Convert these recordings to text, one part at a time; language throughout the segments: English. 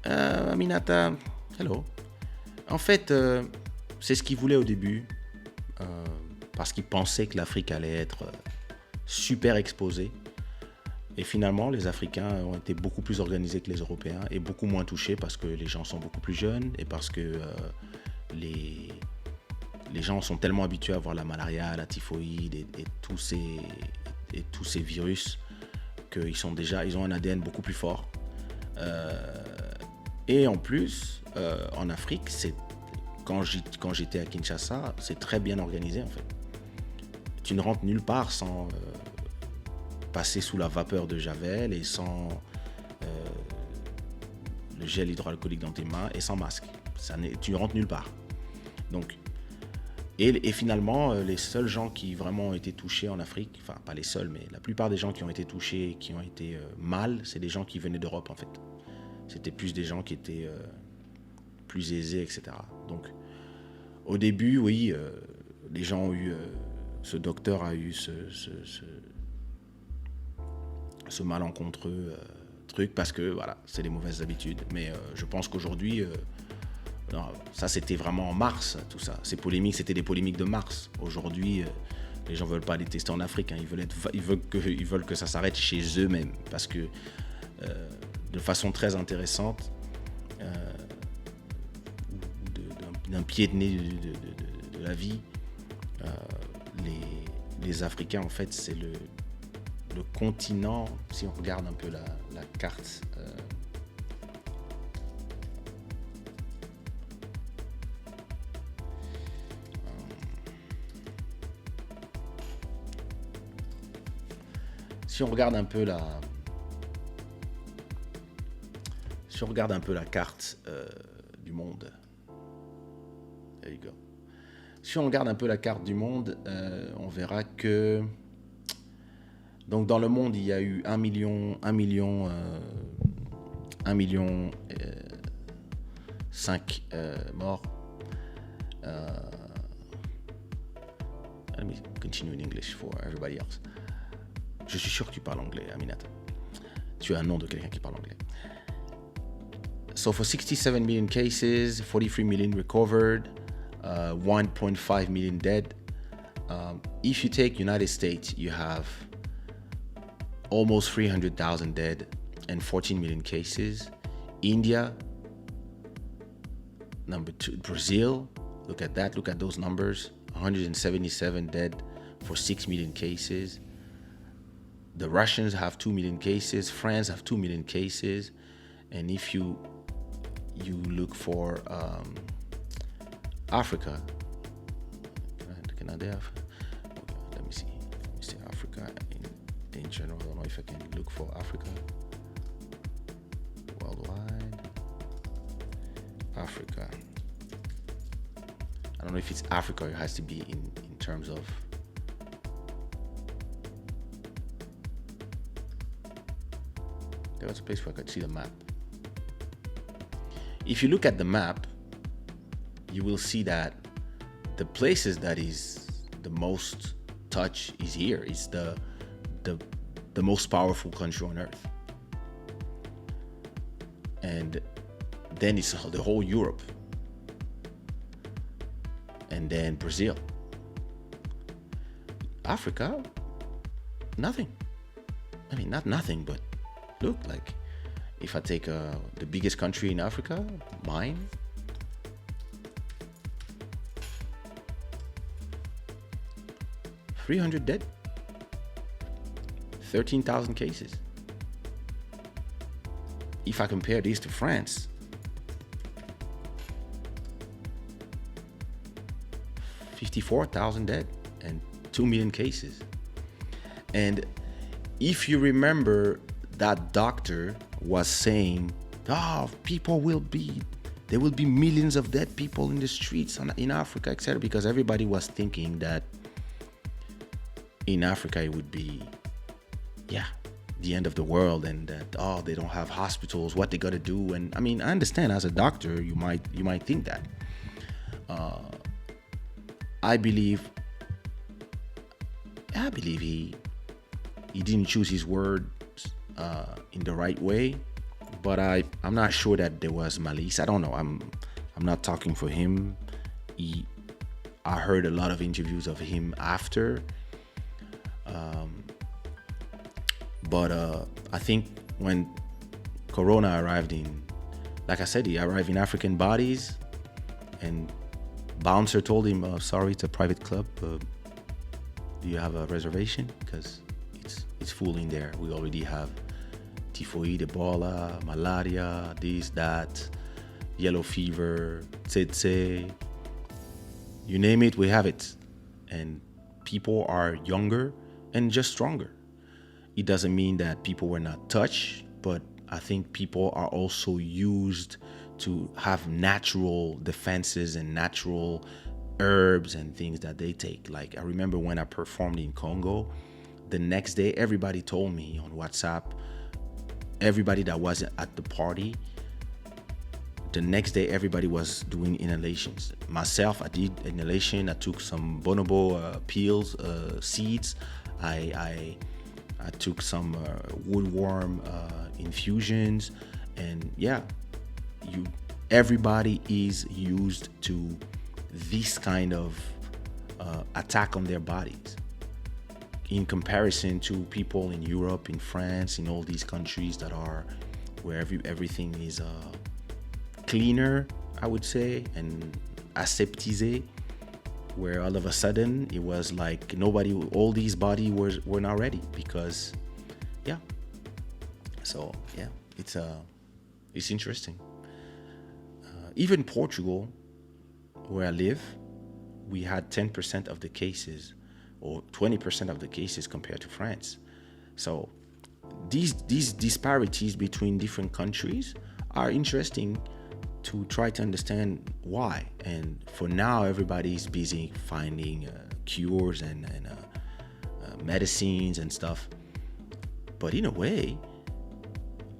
Aminata, hello. En fait, c'est ce qu'ils voulaient au début, euh, parce qu'ils pensaient que l'Afrique allait être super exposée. Et finalement, les Africains ont été beaucoup plus organisés que les Européens et beaucoup moins touchés parce que les gens sont beaucoup plus jeunes et parce que les, les gens sont tellement habitués à voir la malaria, la typhoïde et tous ces virus ils ont un ADN beaucoup plus fort. Euh, et en plus, en Afrique, quand j'étais à Kinshasa, c'est très bien organisé en fait. Tu ne rentres nulle part sans passer sous la vapeur de Javel et sans le gel hydroalcoolique dans tes mains et sans masque. Tu ne rentres nulle part. Donc, et finalement, les seuls gens qui vraiment ont été touchés en Afrique, enfin pas les seuls, mais la plupart des gens qui ont été touchés, qui ont été mal, c'est des gens qui venaient d'Europe en fait. C'était plus des gens qui étaient plus aisés, etc. Donc, au début, oui, les gens ont eu, ce docteur a eu ce malencontreux truc parce que voilà, c'est des mauvaises habitudes. Mais je pense qu'aujourd'hui, non, ça c'était vraiment en mars, tout ça. Ces polémiques, c'était des polémiques de mars. Aujourd'hui, les gens veulent pas les tester en Afrique. Hein. Ils veulent que ça s'arrête chez eux-mêmes parce que de façon très intéressante, d'un pied de nez de la vie, les Africains, en fait, c'est le continent, si on regarde un peu la carte, si on regarde un peu la carte du monde, there you go. Si on regarde un peu la carte du monde, on verra que donc dans le monde il y a eu 1 million 5 morts. Let me continue in English for everybody else. Je suis sûr que tu parles anglais, Aminata. Tu as un nom de quelqu'un qui parle anglais. So for 67 million cases, 43 million recovered, 1.5 million dead. If you take United States, you have almost 300,000 dead and 14 million cases. India, number 2. Brazil, look at that, look at those numbers. 177 dead for 6 million cases. The Russians have 2 million cases. France have 2 million cases. And if you look for Africa, let me see Africa in general. I don't know if I can look for Africa worldwide. Africa, I don't know if it's Africa or it has to be in terms of there was a place where I could see the map. If you look at the map, you will see that the places that is the most touched is here. It's the most powerful country on earth. And then it's the whole Europe. And then Brazil. Africa, nothing. I mean, not nothing, but look, like, if I take the biggest country in Africa, mine, $300 dead, 13,000 cases. If I compare this to France, 54,000 dead and 2 million cases. And if you remember, that doctor was saying, there will be millions of dead people in the streets in Africa, etc. Because everybody was thinking that in Africa it would be, the end of the world, and that they don't have hospitals, what they gotta do. And I mean, I understand, as a doctor you might think that. I believe he didn't choose his words in the right way, but I'm not sure that there was malice. I don't know. I'm not talking for him. I heard a lot of interviews of him after, but I think when Corona arrived in, like I said, he arrived in African bodies, and bouncer told him, "Sorry, it's a private club. Do you have a reservation? Because it's full in there. We already have typhoid, Ebola, malaria, this, that, yellow fever, tsetse, you name it, we have it." And people are younger and just stronger. It doesn't mean that people were not touched, but I think people are also used to have natural defenses and natural herbs and things that they take. Like, I remember when I performed in Congo, the next day everybody told me on WhatsApp, everybody that was at the party, the next day everybody was doing inhalations. Myself, I did inhalation. I took some bonobo peels, seeds. I took some woodworm infusions, and yeah, everybody is used to this kind of attack on their bodies, in comparison to people in Europe, in France, in all these countries that are where everything is cleaner, I would say, and aseptisé, where all of a sudden it was like all these bodies were not ready, because yeah. So yeah, it's interesting. Even Portugal, where I live, we had 10% of the cases, or 20% of the cases, compared to France. So these disparities between different countries are interesting to try to understand why. And for now, everybody's busy finding cures and medicines and stuff. But in a way,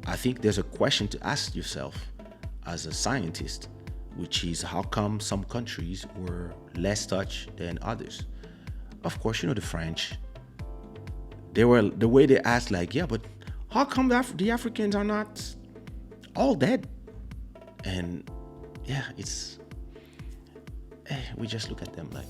I think there's a question to ask yourself as a scientist, which is, how come some countries were less touched than others? Of course, the French, the way they asked, like, yeah, but how come the Africans are not all dead? And yeah, we just look at them like,